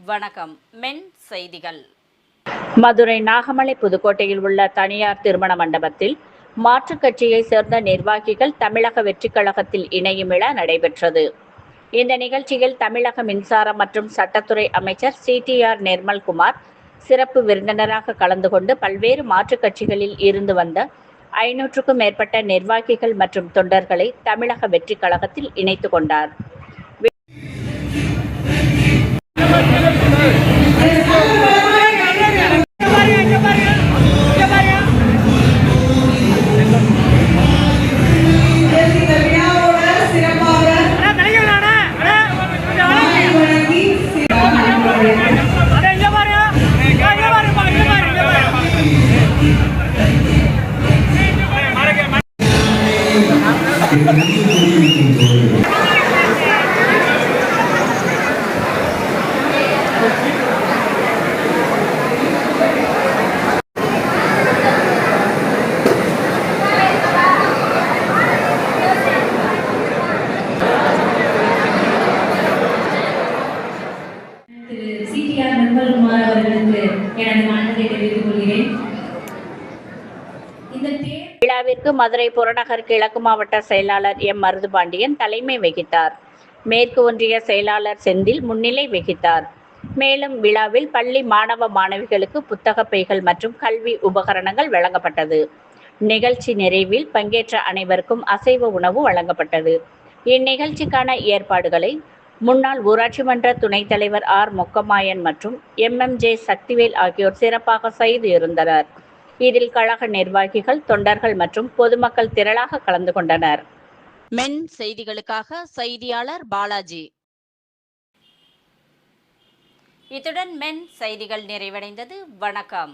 வணக்கம். மென் செய்திகள். மதுரை நாகமலை புதுக்கோட்டையில் உள்ள தனியார் திருமண மண்டபத்தில் மாற்றுக் கட்சியை சேர்ந்த நிர்வாகிகள் தமிழக வெற்றிக் கழகத்தில் இணையும் விழா நடைபெற்றது. இந்த நிகழ்ச்சியில் தமிழக மின்சாரம் மற்றும் சட்டத்துறை அமைச்சர் CTR நிர்மல்குமார் சிறப்பு விருந்தினராக கலந்து கொண்டு பல்வேறு மாற்றுக் கட்சிகளில் இருந்து வந்த 500க்கும் மேற்பட்ட நிர்வாகிகள் மற்றும் தொண்டர்களை தமிழக வெற்றிக் கழகத்தில் இணைத்துக் கொண்டார். CTR நிர்மல்குமார் அவர்களுக்கு எனது வணக்கத்தை தெரிவித்துக் கொள்கிறேன். விழாவிற்கு மதுரை புறநகர் கிழக்கு மாவட்ட செயலாளர் மருதுபாண்டியன் தலைமை வகித்தார். மேற்கு ஒன்றிய செயலாளர் செந்தில் முன்னிலை வகித்தார். மேலும் விழாவில் பள்ளி மாணவ மாணவிகளுக்கு புத்தக பைகள் மற்றும் கல்வி உபகரணங்கள் வழங்கப்பட்டது. நிகழ்ச்சி நிறைவில் பங்கேற்ற அனைவருக்கும் அசைவ உணவு வழங்கப்பட்டது. இந்நிகழ்ச்சிக்கான ஏற்பாடுகளை முன்னாள் ஊராட்சி மன்ற துணைத் தலைவர் மொக்கமாயன் மற்றும் MMJ சக்திவேல் ஆகியோர் சிறப்பாக செய்து இருந்தனர். இதில் கழக நிர்வாகிகள், தொண்டர்கள் மற்றும் பொதுமக்கள் திரளாக கலந்து கொண்டனர். மென் செய்திகளுக்காக செய்தியாளர் பாலாஜி. இத்துடன் மென் செய்திகள் நிறைவடைந்தது. வணக்கம்.